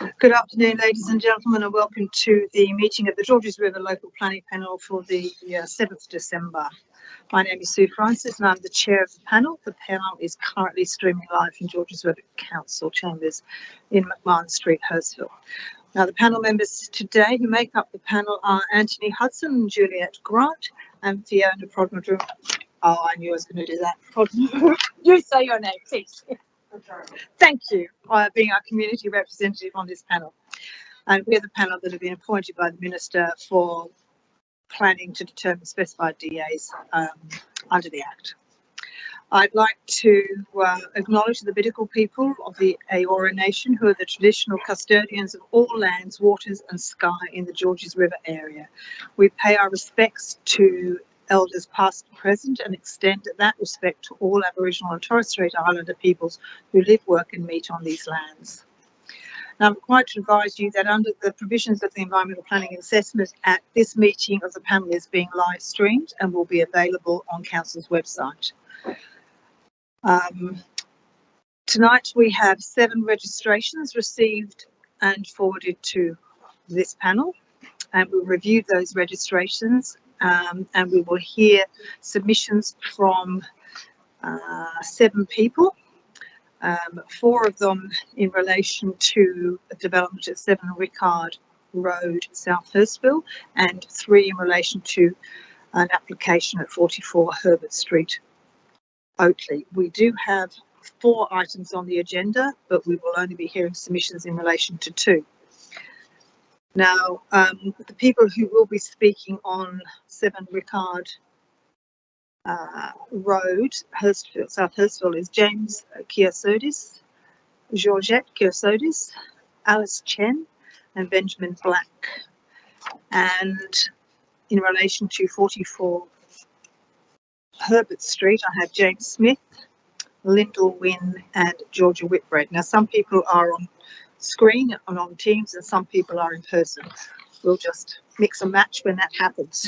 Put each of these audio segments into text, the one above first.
Good afternoon, ladies and gentlemen, and welcome to the meeting of the Georges River Local Planning Panel for the 7th December. My name is Sue Francis and I'm the chair of the panel. The panel is currently streaming live from Georges River Council Chambers in McMahon Street, Hurstville. Now, the panel members today who make up the panel are Anthony Hudson, Juliet Grant, and Fiona Prodmodrum. Oh, I knew I was going to do that. You say your name, please. Thank you for being our community representative on this panel. And we're the panel that have been appointed by the Minister for planning to determine specified DAs under the Act. I'd like to acknowledge the Bidjigal people of the Eora Nation, who are the traditional custodians of all lands, waters and sky in the Georges River area. We pay our respects to Elders past and present and extend that respect to all Aboriginal and Torres Strait Islander peoples who live, work and meet on these lands. Now, I'm required to advise you that under the provisions of the Environmental Planning and Assessment Act, this meeting of the panel is being live streamed and will be available on Council's website. Tonight we have 7 registrations received and forwarded to this panel, and we'll review those registrations and we will hear submissions from 7 people, 4 of them in relation to a development at 7 Rickard Road, South Hurstville, and 3 in relation to an application at 44 Herbert Street, Oatley. We do have 4 items on the agenda, but we will only be hearing submissions in relation to 2. Now, the people who will be speaking on 7 Rickard Road, Hurstville, South Hurstville, is James Kiosodis, Georgette Kiosodis, Alice Chen and Benjamin Black. And in relation to 44 Herbert Street, I have James Smith, Lyndall Wynne and Georgia Whitbread. Now, some people are on screen and on Teams and some people are in person. We'll just mix and match when that happens.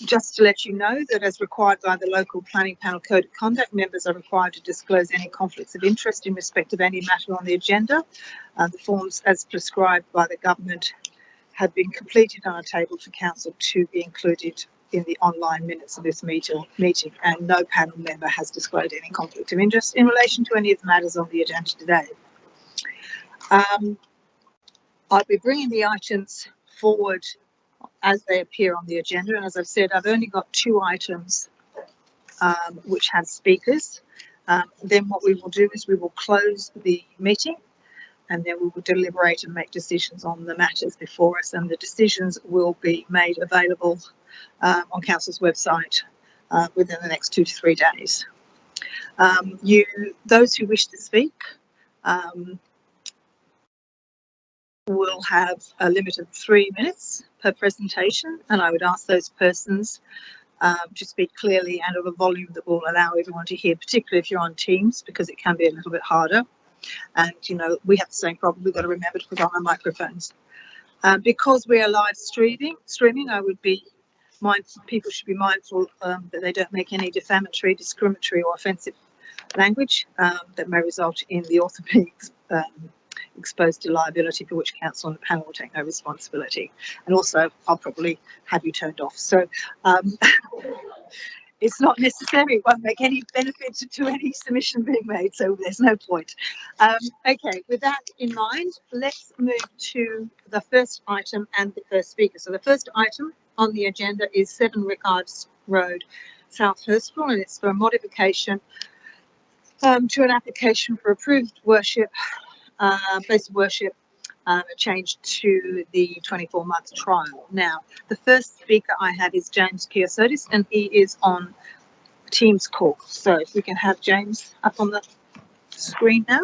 Just to let you know that as required by the Local Planning Panel Code of Conduct, members are required to disclose any conflicts of interest in respect of any matter on the agenda. The forms as prescribed by the government have been completed on a table for Council to be included in the online minutes of this meeting, and no panel member has disclosed any conflict of interest in relation to any of the matters on the agenda today. I'll be bringing the items forward as they appear on the agenda, and as I've said, I've only got 2 items which have speakers. Then what we will do is we will close the meeting and then we will deliberate and make decisions on the matters before us, and the decisions will be made available on Council's website within the next 2 to 3 days. Those who wish to speak will have a limit of 3 minutes per presentation, and I would ask those persons to speak clearly and of a volume that will allow everyone to hear, particularly if you're on Teams, because it can be a little bit harder. And, you know, we have the same problem. We've got to remember to put on our microphones. Because we are live streaming, I would be mindful, people should be mindful that they don't make any defamatory, discriminatory or offensive language that may result in the author being exposed to liability, for which Council and the panel will take no responsibility. And also, I'll probably have you turned off. So it's not necessary, it won't make any benefit to any submission being made, so there's no point. Okay, with that in mind, let's move to the first item and the first speaker. So the first item on the agenda is 7 Rickard Road, South Hurstville, and it's for a modification to an application for approved worship, place of worship, a change to the 24-month trial. Now, the first speaker I have is James Kiosodis, and he is on Teams call. So if we can have James up on the screen now.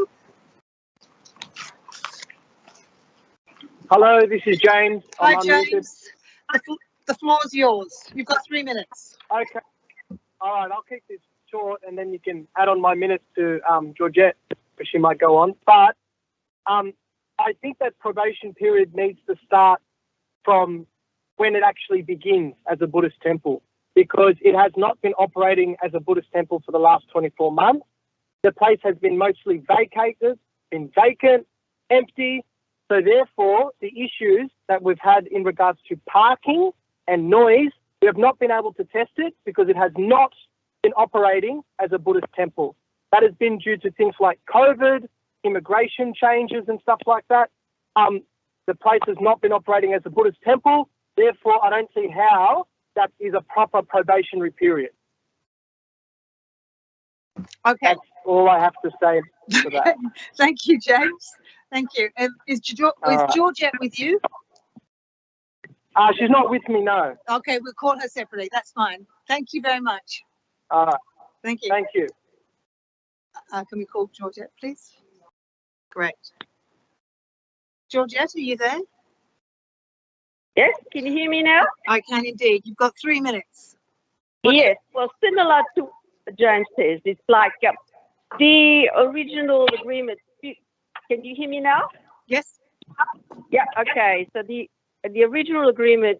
Hello, this is James. Hi, James. The floor is yours. You've got 3 minutes. Okay. All right, I'll keep this short, and then you can add on my minutes to Georgette, because she might go on. But I think that probation period needs to start from when it actually begins as a Buddhist temple, because it has not been operating as a Buddhist temple for the last 24 months. The place has been mostly vacated. been vacant, empty. So therefore, the issues that we've had in regards to parking and noise, we have not been able to test it because it has not been operating as a Buddhist temple. That has been due to things like COVID, immigration changes and stuff like that. The place has not been operating as a Buddhist temple. Therefore, I don't see how that is a proper probationary period. Okay. That's all I have to say for that. Thank you, James. Thank you. Is Georgette with you? She's not with me, no. Okay, we'll call her separately. That's fine. Thank you very much. Thank you. Thank you. Can we call Georgette, please? Great. Georgette, are you there? Yes, can you hear me now? I can indeed. You've got 3 minutes. Yes, well, similar to what James says, it's like the original agreement. Can you hear me now? Yes. Yeah, okay. So the original agreement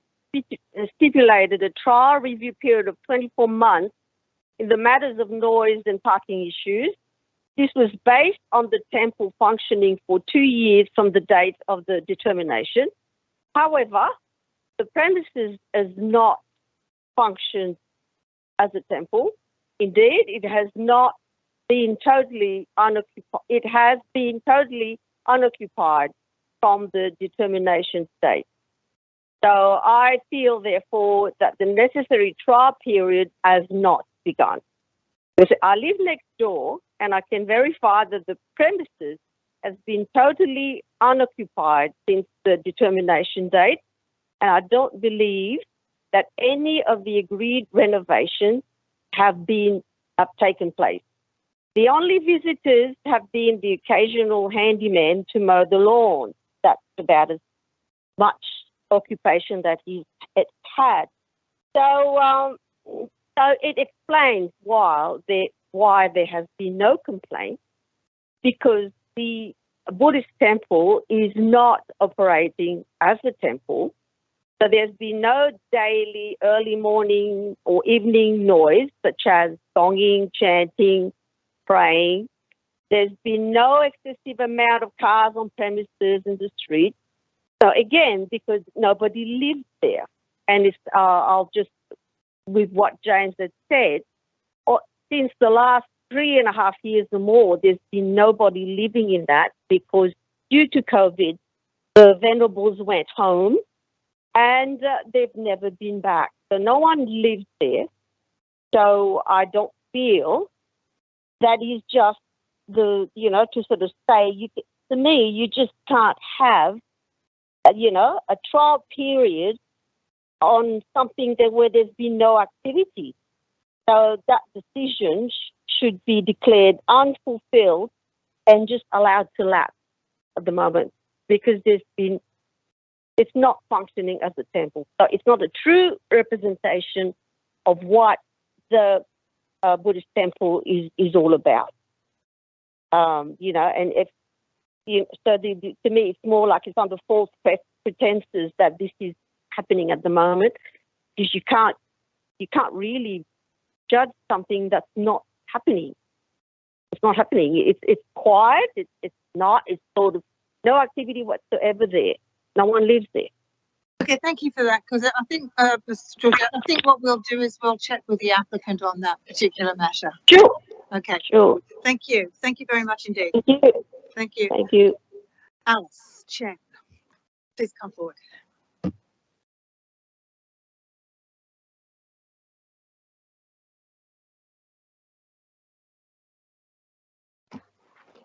stipulated a trial review period of 24 months in the matters of noise and parking issues. This was based on the temple functioning for 2 years from the date of the determination. However, the premises has not functioned as a temple. Indeed, it has not been totally unoccupied. It has been totally unoccupied from the determination date. So I feel, therefore, that the necessary trial period has not begun. Because I live next door, and I can verify that the premises has been totally unoccupied since the determination date, and I don't believe that any of the agreed renovations have taken place. The only visitors have been the occasional handyman to mow the lawn. That's about as much occupation that it's had. So it explains why there has been no complaint, because the Buddhist temple is not operating as a temple. So there's been no daily early morning or evening noise such as songing, chanting, praying. There's been no excessive amount of cars on premises in the street. So again, because nobody lives there, and it's I'll just with what James had said, since the last 3.5 years or more, there's been nobody living in that because due to COVID, the venerables went home and they've never been back. So no one lives there. So I don't feel that is just to sort of say, to me, you just can't have, a trial period on something where there's been no activity. So that decision should be declared unfulfilled and just allowed to lapse at the moment, because it's not functioning as a temple. So it's not a true representation of what the Buddhist temple is all about. And if so to me, it's more like it's under false pretenses that this is happening at the moment, because you can't really judge something that's not happening. It's not happening. It's quiet. It's sort of no activity whatsoever there. No one lives there. Okay, thank you for that, because I think, Ms. Georgia, I think what we'll do is we'll check with the applicant on that particular matter. Sure. Okay. Sure. Thank you. Thank you very much indeed. Thank you. Thank you. Thank you. Alice Chen, please come forward.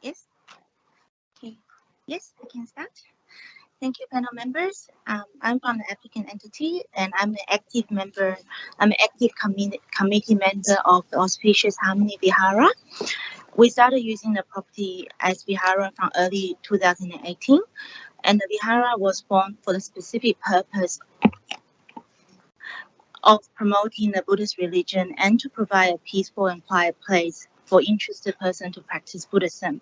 Yes. Okay. Yes, I can start. Thank you, panel members. I'm from the applicant entity, and I'm an active member. I'm an active committee member of the Auspicious Harmony Vihara. We started using the property as Vihara from early 2018, and the Vihara was formed for the specific purpose of promoting the Buddhist religion and to provide a peaceful and quiet place for interested persons to practice Buddhism.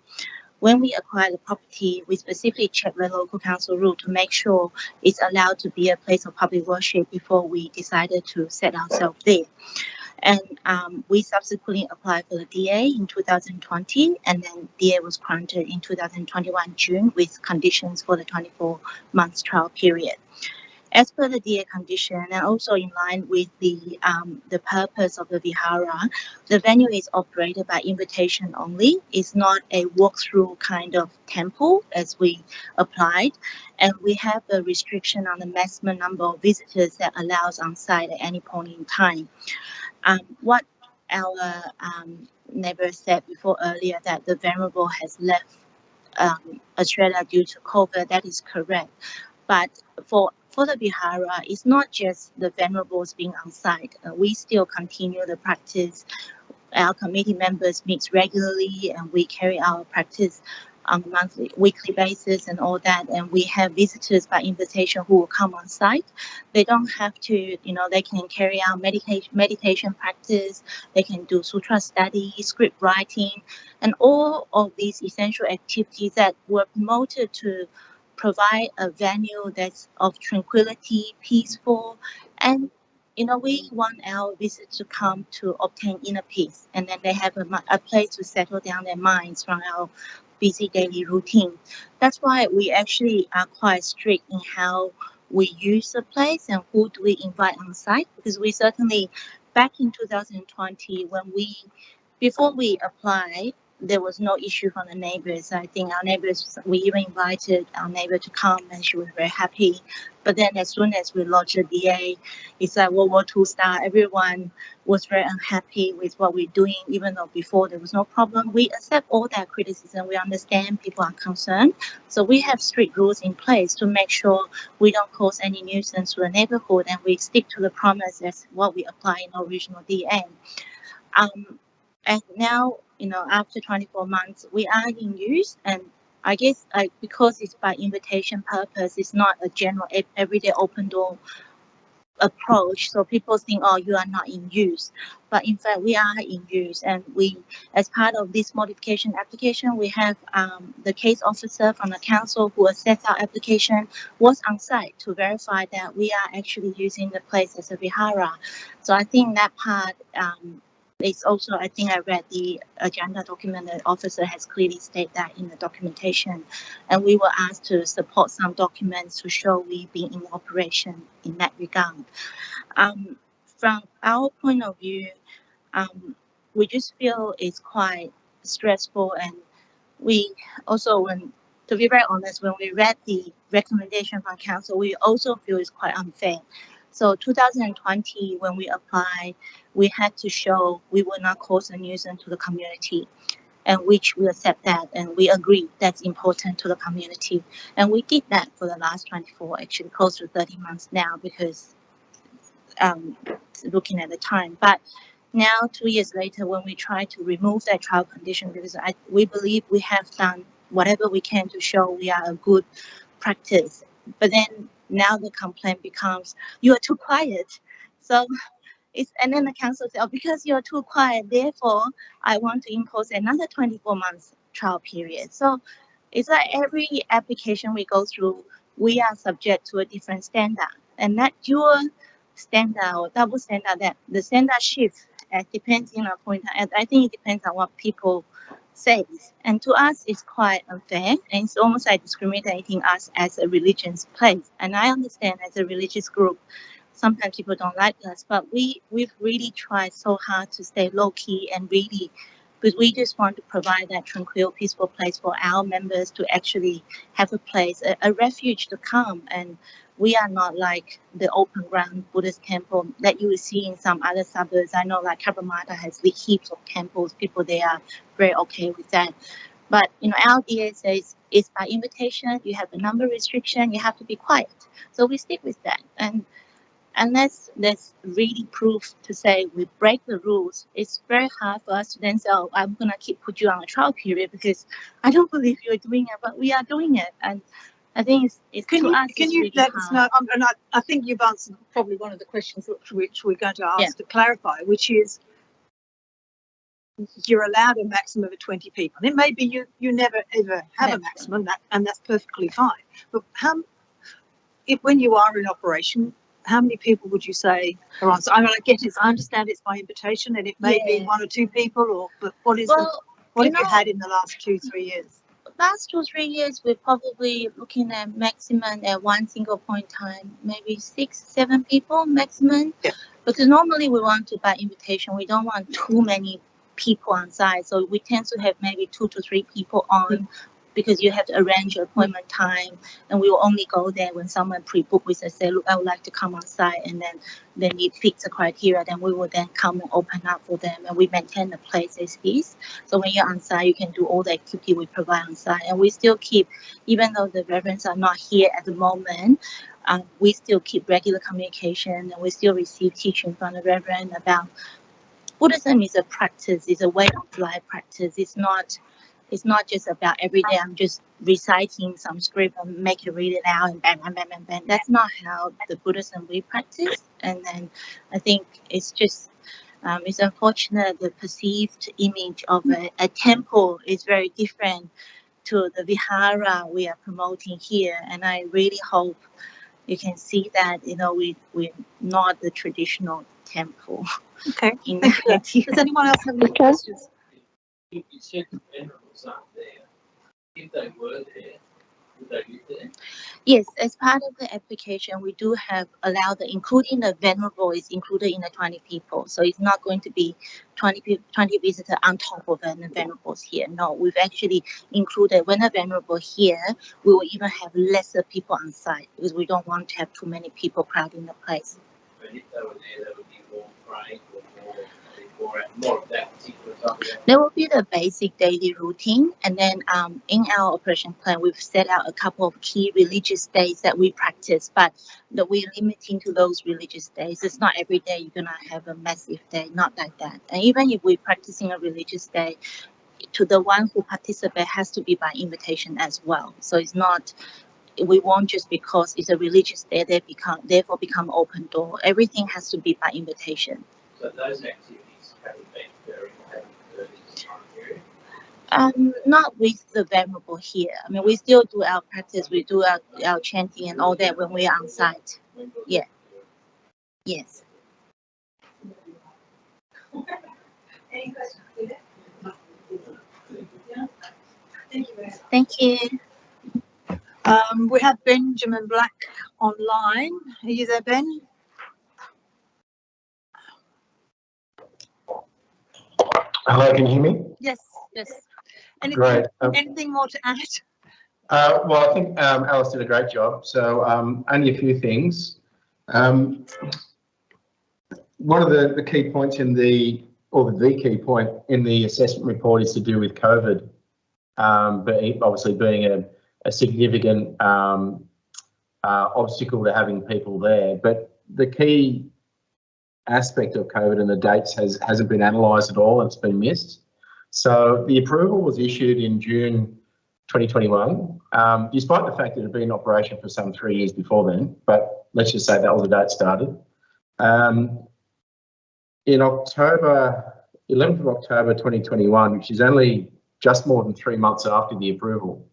When we acquired the property, we specifically checked the local council rule to make sure it's allowed to be a place of public worship before we decided to set ourselves there. And we subsequently applied for the DA in 2020, and then DA was granted in 2021 June with conditions for the 24 months trial period. As per the DA condition, and also in line with the purpose of the Vihara, the venue is operated by invitation only. It's not a walkthrough kind of temple as we applied, and we have a restriction on the maximum number of visitors that allows on site at any point in time. What our neighbor said before earlier, that the Venerable has left Australia due to COVID, that is correct. But for the Vihara, it's not just the Venerables being on site. We still continue the practice. Our committee members meet regularly, and we carry our practice on a weekly basis and all that. And we have visitors by invitation who will come on site. They don't have to, they can carry out meditation practice. They can do sutra study, script writing, and all of these essential activities that were promoted to provide a venue that's of tranquility, peaceful, and we want our visitors to come to obtain inner peace, and then they have a place to settle down their minds from our busy daily routine. That's why we actually are quite strict in how we use the place and who do we invite on site, because we certainly, back in 2020, before we applied, there was no issue from the neighbors. I think our neighbors, we even invited our neighbor to come, and she was very happy. But then as soon as we lodged the DA, it's like World War II style. Everyone was very unhappy with what we're doing, even though before there was no problem. We accept all that criticism. We understand people are concerned. So we have strict rules in place to make sure we don't cause any nuisance to the neighborhood, and we stick to the promise as what we apply in the original DA. And now, after 24 months, we are in use, and I guess because it's by invitation purpose, it's not a general everyday open door approach. So people think, oh, you are not in use, but in fact we are in use. And we, as part of this modification application, we have the case officer from the council who assessed our application was on site to verify that we are actually using the place as a vihara. So I think that part it's also, I think I read the agenda document, the officer has clearly stated that in the documentation, and we were asked to support some documents to show we've been in operation in that regard. From our point of view, we just feel it's quite stressful, and we also, to be very honest, when we read the recommendation from council, we also feel it's quite unfair. So 2020, when we applied, we had to show we will not cause a nuisance to the community, and which we accept that, and we agree that's important to the community. And we did that for the last 24, actually close to 30 months now, because looking at the time. But now, 2 years later, when we try to remove that trial condition, because we believe we have done whatever we can to show we are a good practice. But then now the complaint becomes, you are too quiet. So and then the council said, oh, because you're too quiet, therefore I want to impose another 24 months trial period. So it's like every application we go through, we are subject to a different standard, and that dual standard or double standard, that the standard shift depends on a point. I think it depends on what people say, and to us it's quite unfair, and it's almost like discriminating us as a religious place. And I understand as a religious group, sometimes people don't like us, but we've really tried so hard to stay low key, and really, because we just want to provide that tranquil, peaceful place for our members to actually have a place, a refuge to come. And we are not like the open ground Buddhist temple that you will see in some other suburbs. I know like Cabramatta has heaps of temples, people they are very okay with that. But our DA says it's by invitation, you have a number restriction, you have to be quiet. So we stick with that. And unless there's really proof to say we break the rules, it's very hard for us to then say, oh, I'm going to put you on a trial period because I don't believe you're doing it, but we are doing it. And I think it's can you really let us know? And I think you've answered probably one of the questions which we're going to ask to clarify, which is you're allowed a maximum of 20 people. It may be you never ever have a maximum, and that's perfectly fine. But when you are in operation, how many people would you say are on? So I mean, I understand it's by invitation, and it may be 1 or 2 people, but what is what have you had in the last 2-3 years? Last 2-3 years, we're probably looking at maximum at one single point in time, maybe 6-7 people maximum. Yeah. Because normally we want to by invitation. We don't want too many people on site, so we tend to have maybe 2 to 3 people on. Because you have to arrange your appointment time, and we will only go there when someone pre-book with us, say, look, I would like to come on site, and then it fits the criteria, then we will then come and open up for them, and we maintain the place as is. So when you're on site, you can do all the activity we provide on site, and we still keep, even though the reverends are not here at the moment, we still keep regular communication, and we still receive teaching from the reverend about Buddhism is a practice, it's a way of life practice. It's not just about every day I'm just reciting some script and make you read it out and bam, bam, bam, bam, bam. That's not how the Buddhism we practice. And then I think it's just, it's unfortunate the perceived image of a temple is very different to the vihara we are promoting here. And I really hope you can see that, we're not the traditional temple. Okay. Does anyone else have any questions? You said the venerables aren't there. If they were there, would they be there? Yes, as part of the application, we do have allowed including the venerable is included in the 20 people. So it's not going to be 20 visitors on top of the venerables here. No, we've actually included when a venerable here, we will even have lesser people on site because we don't want to have too many people crowding the place. But if they were there, they would be more praying or more of that particular type of. There will be the basic daily routine, and then in our operation plan, we've set out a couple of key religious days that we practice, but that we're limiting to those religious days. It's not every day you're gonna have a massive day, not like that. And even if we're practicing a religious day, to the one who participate has to be by invitation as well. So it's not. We won't just because it's a religious day, therefore become open door. Everything has to be by invitation. So those activities haven't been occurring in this time period? Not with the venerable here. I mean, we still do our practice, we do our chanting and all that when we're on site. Yeah. Yes. Any questions? Thank you. We have Benjamin Black online. Are you there, Ben? Hello, can you hear me? Yes. Great. Anything more to add? Well, I think Alice did a great job. So only a few things. One of the key points the key point in the assessment report is to do with COVID, but obviously being a significant obstacle to having people there. But the key aspect of COVID and the dates hasn't been analysed at all, and it's been missed. So the approval was issued in June 2021, despite the fact that it had been in operation for some 3 years before then, but let's just say that was the date started. In October, 11th of October 2021, which is only just more than 3 months after the approval,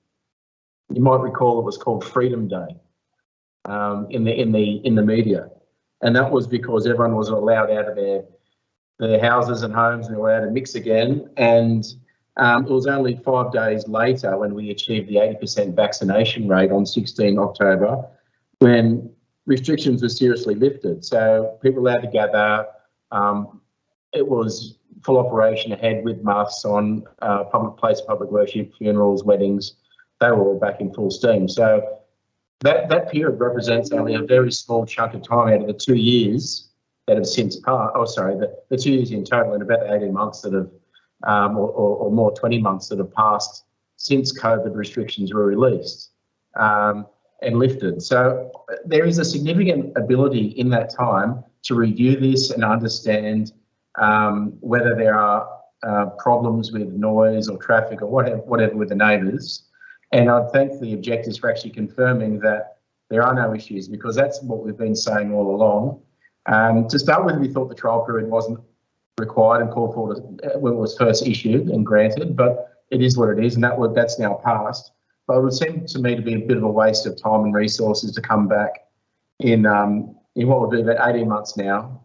you might recall it was called Freedom Day in the media. And that was because everyone was allowed out of their houses and homes and they were allowed to mix again. And it was only 5 days later when we achieved the 80% vaccination rate on 16 October when restrictions were seriously lifted. So people were allowed to gather. It was full operation ahead with masks on, public worship, funerals, weddings. They were all back in full steam. So that period represents only a very small chunk of time out of the 2 years that have since passed. Oh, sorry, the 2 years in total and about 18 months that have, or more 20 months that have passed since COVID restrictions were released and lifted. So there is a significant ability in that time to review this and understand whether there are problems with noise or traffic or whatever with the neighbours. And I'd thank the objectors for actually confirming that there are no issues, because that's what we've been saying all along. To start with, we thought the trial period wasn't required and called for when it was first issued and granted, but it is what it is, and that's now passed. But it would seem to me to be a bit of a waste of time and resources to come back in in what would be about 18 months now,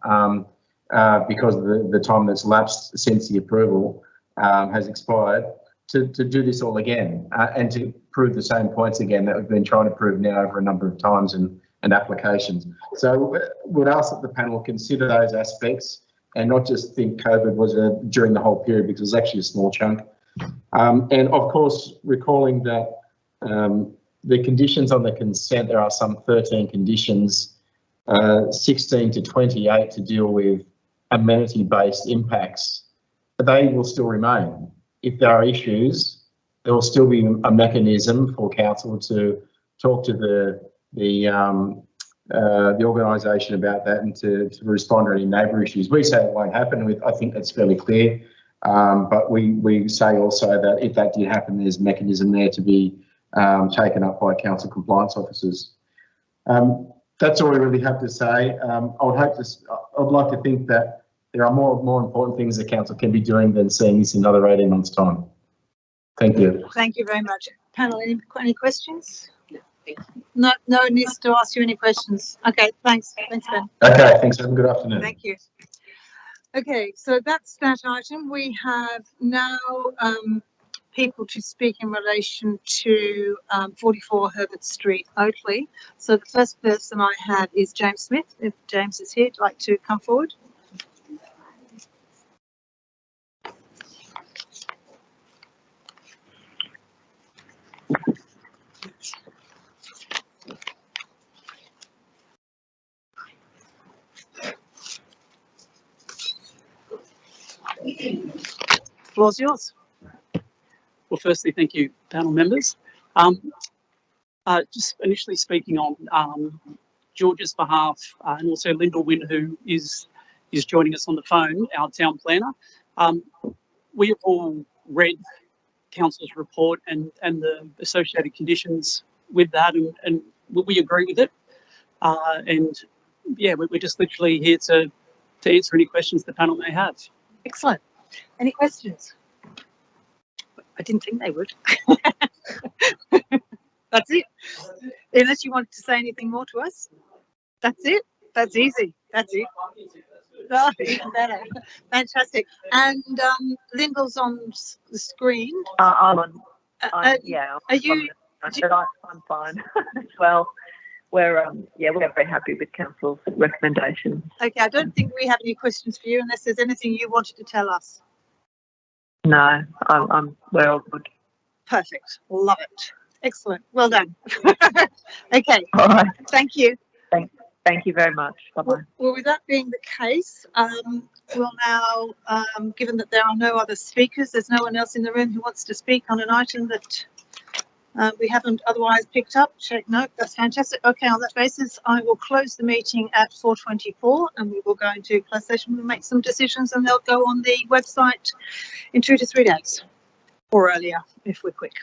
because of the time that's lapsed since the approval has expired, to do this all again and to prove the same points again that we've been trying to prove now over a number of times and applications. So we'd ask that the panel consider those aspects and not just think COVID was during the whole period, because it was actually a small chunk. And of course, recalling that the conditions on the consent, there are some 13 conditions, 16 to 28 to deal with amenity-based impacts. They will still remain. If there are issues, there will still be a mechanism for council to talk to the organisation about that and to respond to any neighbour issues. We say it won't happen. I think that's fairly clear. But we say also that if that did happen, there's a mechanism there to be taken up by council compliance officers. That's all we really have to say. I'd like to think that there are more important things the council can be doing than seeing this in another 18 months' time. Thank you. Thank you very much. Panel, any questions? No needs to ask you any questions. Okay, thanks. Thanks, Ben. Okay, thanks. Have a good afternoon. Thank you. Okay, so that's that item. We have now people to speak in relation to 44 Herbert Street, Oakley. So the first person I have is James Smith. If James is here, would like to come forward. Floor's yours. Well, firstly, thank you, panel members. Just initially speaking on George's behalf, and also Lyndall Wynn, who is joining us on the phone, our town planner. We have all read council's report and the associated conditions with that, and we agree with it. And yeah, we're just literally here to answer any questions the panel may have. Excellent. Any questions? I didn't think they would. That's it. Unless you wanted to say anything more to us. That's it. That's easy. That's it. Oh, even better. Fantastic. And Lyndall's on the screen. I'm on. Yeah. Are you? I'm fine as well. We're very happy with council's recommendations. Okay, I don't think we have any questions for you unless there's anything you wanted to tell us. No, we're all good. Perfect. Love it. Excellent. Well done. Okay. All right. Thank you. Thank you very much. Bye-bye. Well, with that being the case, we'll now, given that there are no other speakers, there's no one else in the room who wants to speak on an item that we haven't otherwise picked up. Check. No, that's fantastic. Okay, on that basis, I will close the meeting at 4:24 and we will go into closed session. We'll make some decisions and they'll go on the website in 2 to 3 days or earlier if we're quick.